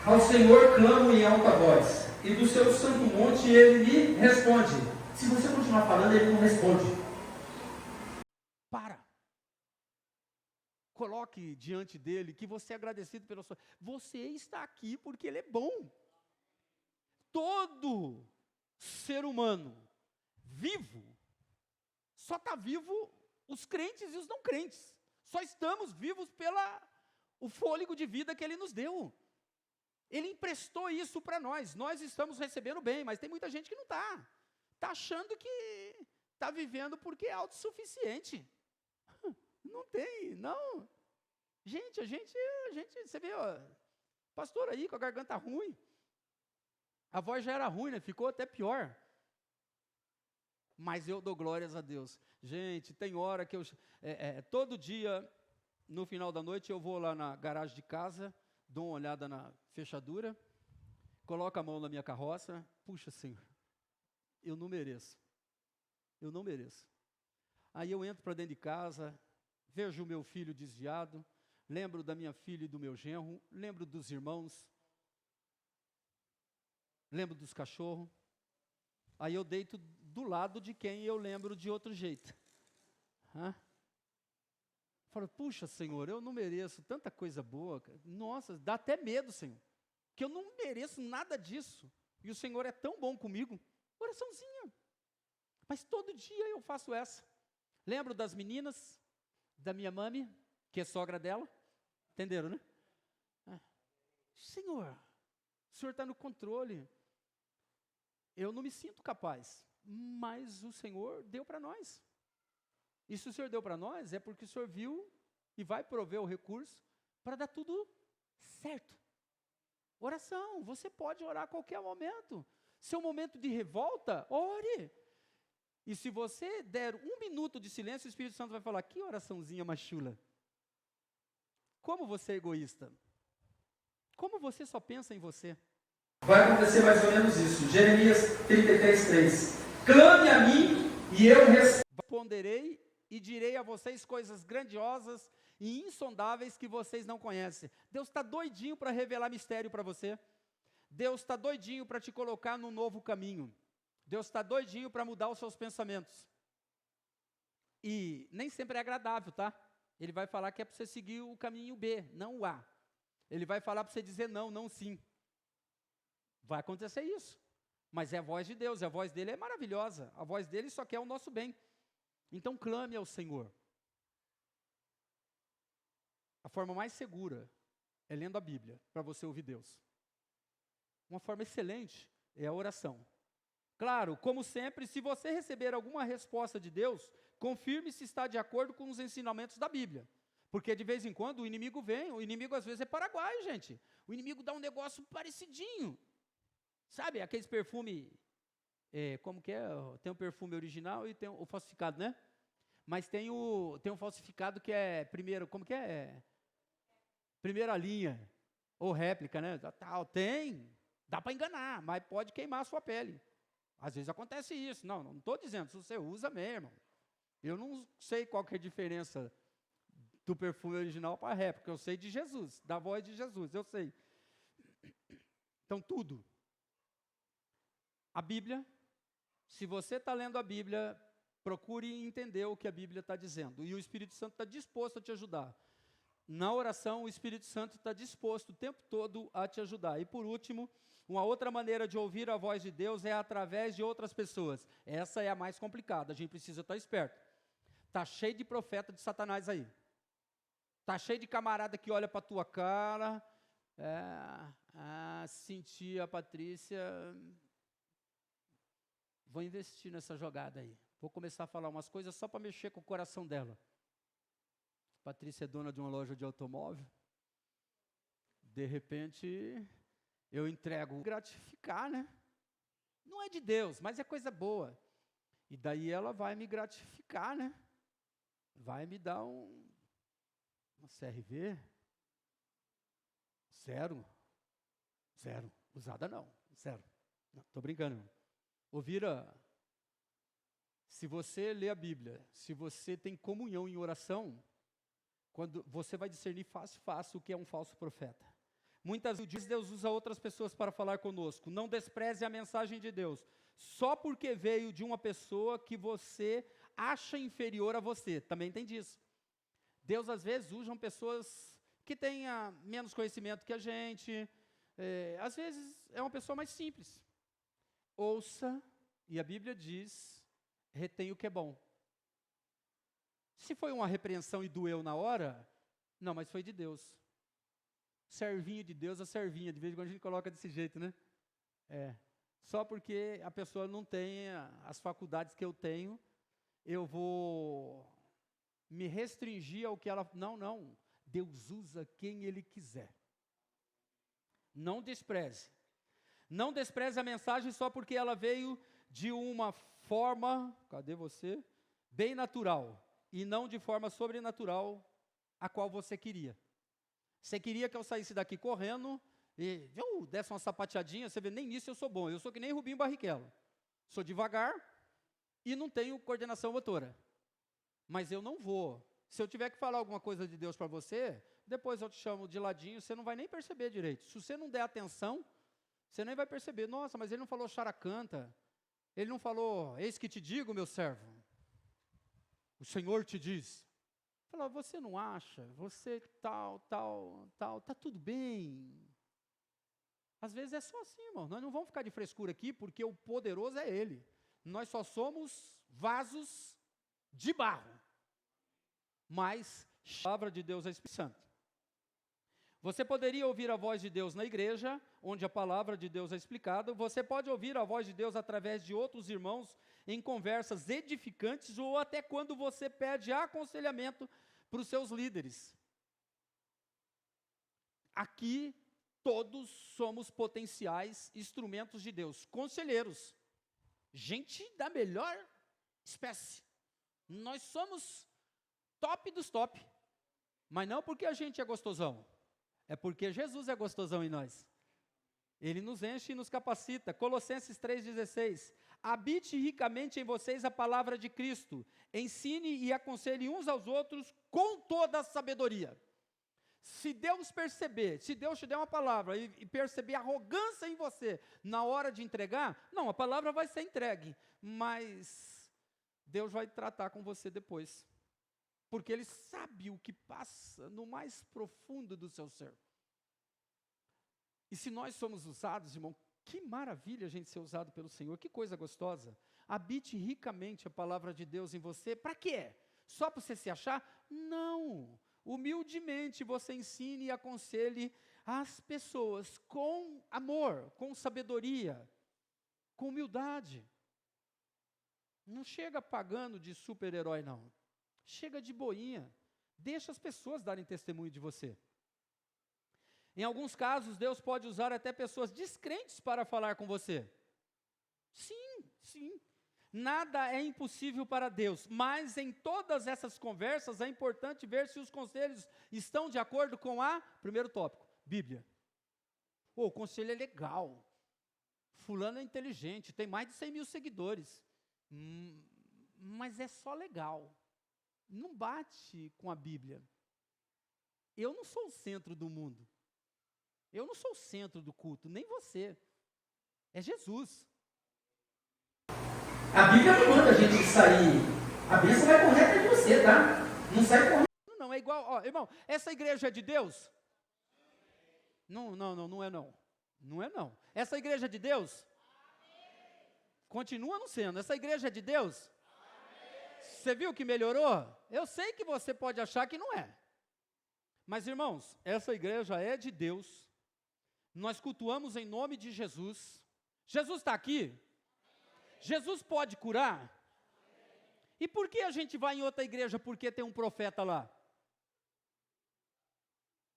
Ao Senhor clamo em alta voz, e do seu santo monte ele me responde. Se você continuar falando, ele não responde. Para. coloque diante dele que você é agradecido pela sua... Você está aqui porque ele é bom. Todo ser humano vivo, só está vivo os crentes e os não crentes. Só estamos vivos o fôlego de vida que ele nos deu. Ele emprestou isso para nós. Nós estamos recebendo bem, mas tem muita gente que não está. Está achando que está vivendo porque é autossuficiente. Não tem, não. Gente, você vê, ó, pastor aí com a garganta ruim. A voz já era ruim, né? Ficou até pior. Mas eu dou glórias a Deus. Gente, tem hora que todo dia, no final da noite, eu vou lá na garagem de casa, dou uma olhada na fechadura, coloco a mão na minha carroça, puxa, Senhor, eu não mereço. Aí eu entro para dentro de casa, vejo o meu filho desviado, lembro da minha filha e do meu genro, lembro dos irmãos, lembro dos cachorros. Aí eu deito do lado de quem eu lembro de outro jeito. Falo, puxa, Senhor, eu não mereço tanta coisa boa. Nossa, dá até medo, Senhor, que eu não mereço nada disso. E o Senhor é tão bom comigo. Oraçãozinha. Mas todo dia eu faço essa. Lembro das meninas, da minha mami, que é sogra dela. Entenderam, né? Senhor, o Senhor está no controle. Eu não me sinto capaz, mas o Senhor deu para nós. E se o Senhor deu para nós, é porque o Senhor viu e vai prover o recurso para dar tudo certo. Oração, você pode orar a qualquer momento. Seu momento de revolta, ore. E se você der 1 minuto de silêncio, o Espírito Santo vai falar, que oraçãozinha machula. Como você é egoísta. Como você só pensa em você. Vai acontecer mais ou menos isso. Jeremias 33:3. Clame a mim e eu responderei e direi a vocês coisas grandiosas e insondáveis que vocês não conhecem. Deus está doidinho para revelar mistério para você. Deus está doidinho para te colocar num novo caminho. Deus está doidinho para mudar os seus pensamentos. E nem sempre é agradável, tá? Ele vai falar que é para você seguir o caminho B, não o A. Ele vai falar para você dizer não, não sim. Vai acontecer isso. Mas é a voz de Deus, a voz dele é maravilhosa. A voz dele só quer o nosso bem. Então clame ao Senhor. A forma mais segura é lendo a Bíblia, para você ouvir Deus. Uma forma excelente é a oração. Claro, como sempre, se você receber alguma resposta de Deus, confirme se está de acordo com os ensinamentos da Bíblia. Porque de vez em quando o inimigo vem, o inimigo às vezes é paraguaio, gente. O inimigo dá um negócio parecidinho. Sabe, aqueles perfume, como que é? Tem o perfume original e tem o falsificado, né? Mas tem um falsificado que é primeiro, como que é? Primeira linha, ou réplica, né? Tal, dá para enganar, mas pode queimar a sua pele. Às vezes acontece isso. Não estou dizendo, se você usa mesmo. Eu não sei qual que é a diferença do perfume original para a réplica. Eu sei de Jesus, da voz de Jesus, eu sei. Então, tudo. A Bíblia, se você está lendo a Bíblia, procure entender o que a Bíblia está dizendo. E o Espírito Santo está disposto a te ajudar. Na oração, o Espírito Santo está disposto o tempo todo a te ajudar. E por último, uma outra maneira de ouvir a voz de Deus é através de outras pessoas. Essa é a mais complicada, a gente precisa estar esperto. Está cheio de profeta de Satanás aí. Está cheio de camarada que olha para a tua cara. Senti a Patrícia... Vou investir nessa jogada aí. Vou começar a falar umas coisas só para mexer com o coração dela. Patrícia é dona de uma loja de automóvel. De repente, eu entrego gratificar, né? Não é de Deus, mas é coisa boa. E daí ela vai me gratificar, né? Vai me dar uma CRV. Zero. Usada não. Zero. Não, estou brincando, irmão. Se você lê a Bíblia, se você tem comunhão em oração, quando você vai discernir fácil o que é um falso profeta. Muitas vezes Deus usa outras pessoas para falar conosco. Não despreze a mensagem de Deus, só porque veio de uma pessoa que você acha inferior a você. Também tem disso. Deus, às vezes, usa pessoas que tenham menos conhecimento que a gente. Às vezes, é uma pessoa mais simples. Ouça, e a Bíblia diz, retém o que é bom. Se foi uma repreensão e doeu na hora, não, mas foi de Deus. Servinho de Deus, a servinha, de vez em quando a gente coloca desse jeito, né? Só porque a pessoa não tem as faculdades que eu tenho, eu vou me restringir ao que ela... Não, Deus usa quem Ele quiser. Não despreze. Não despreze a mensagem só porque ela veio de uma forma, cadê você? Bem natural, e não de forma sobrenatural, a qual você queria. Você queria que eu saísse daqui correndo, e desse uma sapateadinha, você vê, nem nisso eu sou bom, eu sou que nem Rubinho Barrichello. Sou devagar e não tenho coordenação motora. Mas eu não vou. Se eu tiver que falar alguma coisa de Deus para você, depois eu te chamo de ladinho, você não vai nem perceber direito. Se você não der atenção, você nem vai perceber. Nossa, mas ele não falou characanta. Ele não falou, eis que te digo, meu servo. O Senhor te diz. Fala, você não acha? Você tal, tá tudo bem. Às vezes é só assim, irmão. Nós não vamos ficar de frescura aqui, porque o poderoso é Ele. Nós só somos vasos de barro. Mas a palavra de Deus é Espírito Santo. Você poderia ouvir a voz de Deus na igreja, onde a palavra de Deus é explicada. Você pode ouvir a voz de Deus através de outros irmãos em conversas edificantes ou até quando você pede aconselhamento para os seus líderes. Aqui, todos somos potenciais instrumentos de Deus, conselheiros, gente da melhor espécie. Nós somos top dos top, mas não porque a gente é gostosão. É porque Jesus é gostosão em nós. Ele nos enche e nos capacita. Colossenses 3,16. Habite ricamente em vocês a palavra de Cristo. Ensine e aconselhe uns aos outros com toda a sabedoria. Se Deus perceber, se Deus te der uma palavra e perceber arrogância em você na hora de entregar, não, a palavra vai ser entregue, mas Deus vai tratar com você depois. Porque Ele sabe o que passa no mais profundo do seu ser. E se nós somos usados, irmão, que maravilha a gente ser usado pelo Senhor, que coisa gostosa. Habite ricamente a palavra de Deus em você, para quê? Só para você se achar? Não. Humildemente você ensine e aconselhe as pessoas com amor, com sabedoria, com humildade. Não chega pagando de super-herói, não. Chega de boinha, deixa as pessoas darem testemunho de você. Em alguns casos, Deus pode usar até pessoas descrentes para falar com você. Sim. Nada é impossível para Deus, mas em todas essas conversas é importante ver se os conselhos estão de acordo com primeiro tópico, Bíblia. O conselho é legal, fulano é inteligente, tem mais de 100 mil seguidores, mas é só legal. Não bate com a Bíblia. Eu não sou o centro do mundo. Eu não sou o centro do culto, nem você. É Jesus. A Bíblia não manda a gente sair. A bênção vai correr atrás de você, tá? Não sai correndo. Não, é igual, irmão, essa igreja é de Deus? Não é não. Não é não. Essa igreja é de Deus? Continua não sendo. Essa igreja é de Deus? Você viu que melhorou? Eu sei que você pode achar que não é. Mas, irmãos, essa igreja é de Deus. Nós cultuamos em nome de Jesus. Jesus está aqui? Jesus pode curar? E por que a gente vai em outra igreja porque tem um profeta lá?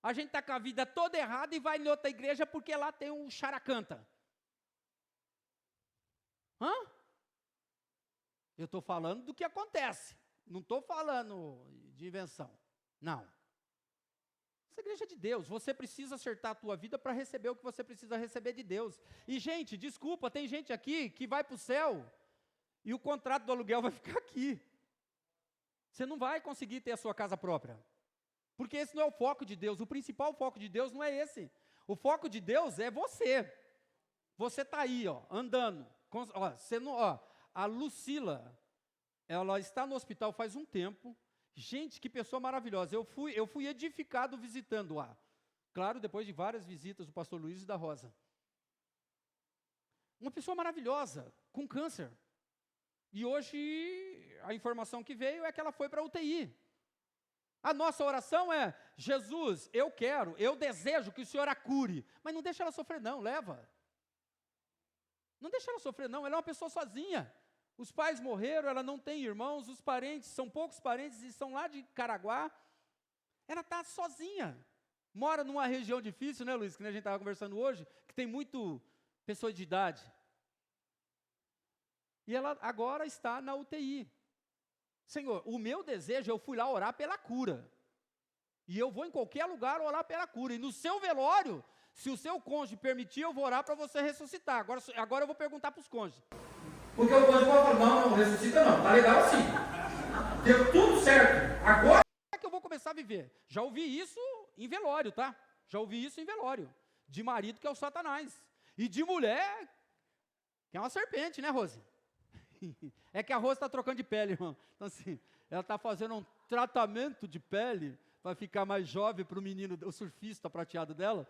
A gente está com a vida toda errada e vai em outra igreja porque lá tem um characanta. Eu estou falando do que acontece. Não estou falando de invenção. Não. Essa igreja é de Deus. Você precisa acertar a tua vida para receber o que você precisa receber de Deus. E, gente, desculpa, tem gente aqui que vai para o céu e o contrato do aluguel vai ficar aqui. Você não vai conseguir ter a sua casa própria. Porque esse não é o foco de Deus. O principal foco de Deus não é esse. O foco de Deus é você. Você está aí, andando. A Lucila, ela está no hospital faz um tempo Gente, que pessoa maravilhosa. Eu fui edificado visitando-a. Claro, depois de várias visitas do pastor Luiz e da Rosa. Uma pessoa maravilhosa, com câncer. E hoje, a informação que veio é que ela foi para a UTI. A nossa oração é: Jesus, eu desejo que o Senhor a cure. Mas não deixa ela sofrer não, leva. Não deixa ela sofrer não, ela é uma pessoa sozinha. Os pais morreram, ela não tem irmãos, os parentes, são poucos parentes e são lá de Caraguá. Ela está sozinha. Mora numa região difícil, né, Luiz? Que nem a gente estava conversando hoje, que tem muito pessoa de idade. E ela agora está na UTI. Senhor, o meu desejo, eu fui lá orar pela cura. E eu vou em qualquer lugar orar pela cura. E no seu velório, se o seu cônjuge permitir, eu vou orar para você ressuscitar. Agora eu vou perguntar para os cônjuges. Porque o cônjuge pode falar: não, ressuscita não, tá legal assim. Deu tudo certo. Agora é que eu vou começar a viver. Já ouvi isso em velório, tá? Já ouvi isso em velório. De marido que é o Satanás. E de mulher que é uma serpente, né, Rose? É que a Rose está trocando de pele, irmão. Então assim, ela está fazendo um tratamento de pele para ficar mais jovem para o menino, o surfista prateado dela.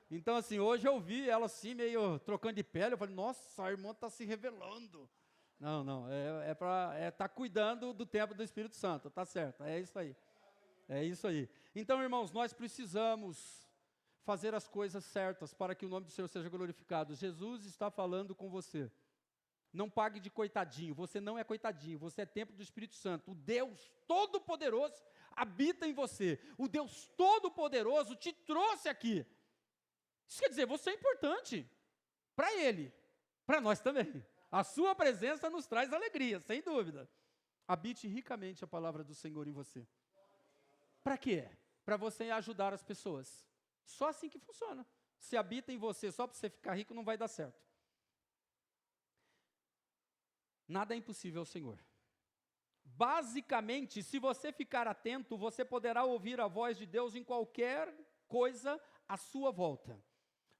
Então, assim, hoje eu vi ela assim, meio trocando de pele, eu falei: nossa, a irmã está se revelando. Não, é para estar cuidando do templo do Espírito Santo, tá certo, é isso aí. É isso aí. Então, irmãos, nós precisamos fazer as coisas certas para que o nome do Senhor seja glorificado. Jesus está falando com você. Não pague de coitadinho, você não é coitadinho, você é templo do Espírito Santo. O Deus Todo-Poderoso habita em você. O Deus Todo-Poderoso te trouxe aqui. Isso quer dizer, você é importante para Ele, para nós também. A sua presença nos traz alegria, sem dúvida. Habite ricamente a palavra do Senhor em você. Para quê? Para você ajudar as pessoas. Só assim que funciona. Se habita em você só para você ficar rico, não vai dar certo. Nada é impossível ao Senhor. Basicamente, se você ficar atento, você poderá ouvir a voz de Deus em qualquer coisa à sua volta.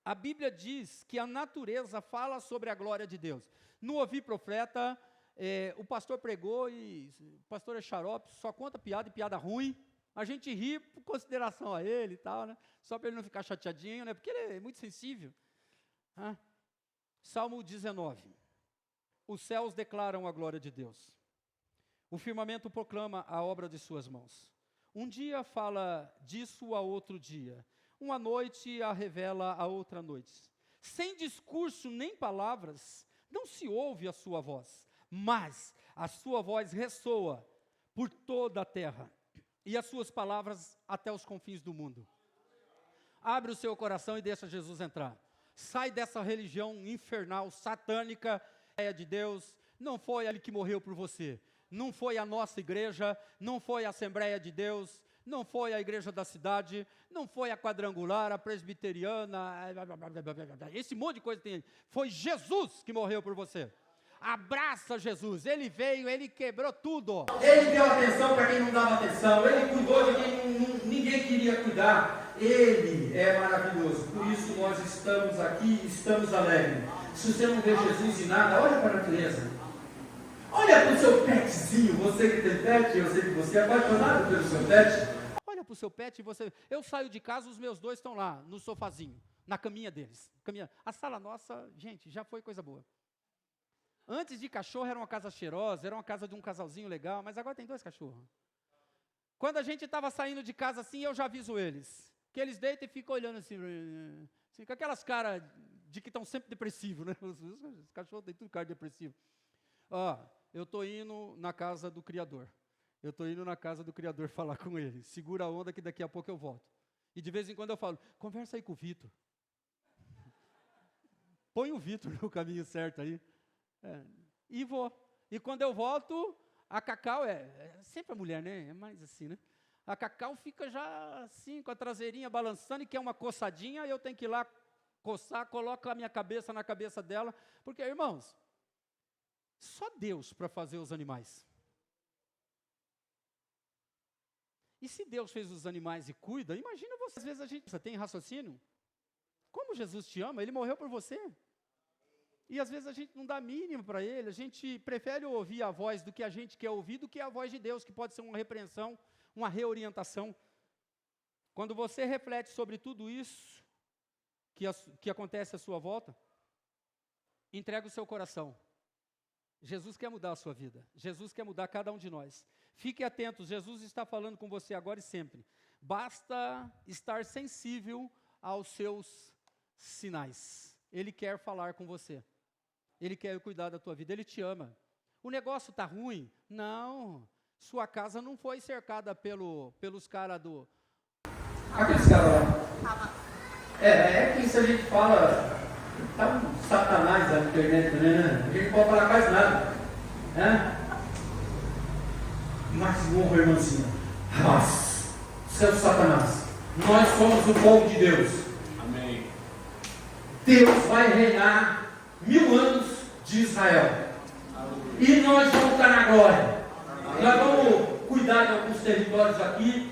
A Bíblia diz que a natureza fala sobre a glória de Deus. No Ouvir Profeta, o pastor pregou e o pastor é xarope, só conta piada e piada ruim. A gente ri por consideração a ele e tal, né? Só para ele não ficar chateadinho, né? Porque ele é muito sensível. Salmo 19. Os céus declaram a glória de Deus. O firmamento proclama a obra de suas mãos. Um dia fala disso a outro dia. Uma noite a revela a outra noite. Sem discurso nem palavras, não se ouve a sua voz, mas a sua voz ressoa por toda a terra, e as suas palavras até os confins do mundo. Abre o seu coração e deixa Jesus entrar. Sai dessa religião infernal, satânica, de Deus. Não foi ele que morreu por você. Não foi a nossa igreja, não foi a Assembleia de Deus, não foi a igreja da cidade, não foi a quadrangular, a presbiteriana, esse monte de coisa tem. Foi Jesus que morreu por você. Abraça Jesus, Ele veio, Ele quebrou tudo. Ele deu atenção para quem não dava atenção, Ele cuidou de quem ninguém queria cuidar. Ele é maravilhoso, por isso nós estamos aqui, estamos alegres. Se você não vê Jesus em nada, olha para a natureza. Olha para o seu petzinho, você que tem pet, eu sei que você é apaixonado pelo seu pet. Olha para o seu pet e você... Eu saio de casa, os meus dois estão lá, no sofazinho, na caminha deles. A sala nossa, gente, já foi coisa boa. Antes de cachorro era uma casa cheirosa, era uma casa de um casalzinho legal, mas agora tem 2 cachorros. Quando a gente estava saindo de casa assim, eu já aviso eles. Que eles deitam e ficam olhando assim com aquelas caras de que estão sempre depressivos, né? Os cachorros têm tudo cara depressivo. Eu estou indo na casa do Criador. Eu estou indo na casa do Criador falar com ele. Segura a onda que daqui a pouco eu volto. E de vez em quando eu falo: conversa aí com o Vitor. Põe o Vitor no caminho certo aí. E vou. E quando eu volto, a Cacau sempre a mulher, né? É mais assim, né? A Cacau fica já assim, com a traseirinha balançando e quer uma coçadinha, eu tenho que ir lá coçar, coloco a minha cabeça na cabeça dela, porque, irmãos, só Deus para fazer os animais. E se Deus fez os animais e cuida, imagina você, às vezes você tem raciocínio. Como Jesus te ama, Ele morreu por você. E às vezes a gente não dá mínimo para ele, a gente prefere ouvir a voz do que a gente quer ouvir, do que a voz de Deus, que pode ser uma repreensão, uma reorientação. Quando você reflete sobre tudo isso que acontece à sua volta, entrega o seu coração. Jesus quer mudar a sua vida, Jesus quer mudar cada um de nós. Fique atento, Jesus está falando com você agora e sempre. Basta estar sensível aos seus sinais. Ele quer falar com você. Ele quer cuidar da tua vida, Ele te ama. O negócio está ruim? Não. Sua casa não foi cercada pelos caras do... Aqueles caras lá. É que isso a gente fala... Tá um satanás na internet, né? A gente não pode falar quase nada. Né? Mas morra, irmãzinha. Rapaz, seu satanás. Nós somos o povo de Deus. Amém. Deus vai reinar 1000 anos de Israel. E nós vamos estar na glória. Nós vamos cuidar de alguns territórios aqui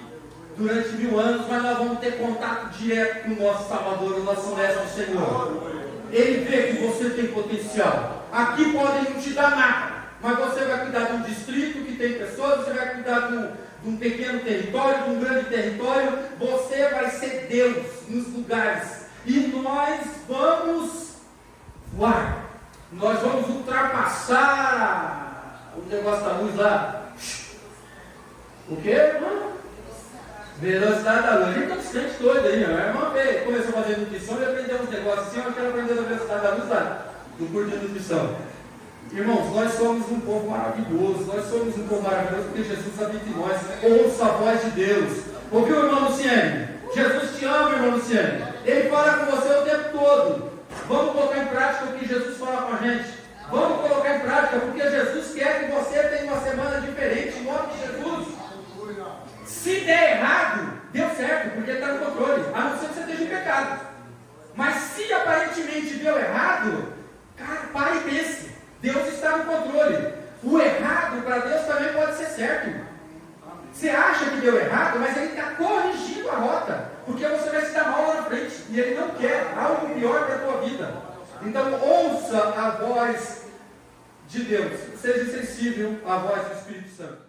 durante 1000 anos, mas nós vamos ter contato direto com o nosso Salvador, o nosso Mestre Senhor. Ele vê que você tem potencial. Aqui podem não te dar nada, mas você vai cuidar de um distrito que tem pessoas, você vai cuidar de um pequeno território, de um grande território. Você vai ser Deus nos lugares. E nós vamos voar. Nós vamos ultrapassar o negócio da luz lá. O quê, irmão? Velocidade da luz. A gente está bastante doido aí, meu. A irmã começou a fazer nutrição e aprendeu uns negócios assim. Eu quero aprender a velocidade da luz lá, do curso de nutrição. Irmãos, nós somos um povo maravilhoso. Nós somos um povo maravilhoso porque Jesus habita em nós. Ouça a voz de Deus. Ouviu, irmão Luciene? Jesus te ama, irmão Luciene. Ele fala com você o tempo todo. Vamos colocar em prática o que Jesus fala com a gente. Vamos colocar em prática, porque Jesus quer que você tenha uma semana diferente, em nome de Jesus. Se der errado, deu certo, porque Ele está no controle, a não ser que você esteja em pecado. Mas se aparentemente deu errado, cara, pare e pense. Deus está no controle. O errado para Deus também pode ser certo. Você acha que deu errado, mas Ele está corrigindo a rota, porque você vai se dar mal lá na frente, e Ele não quer algo pior para a tua vida. Então ouça a voz de Deus, seja sensível à voz do Espírito Santo.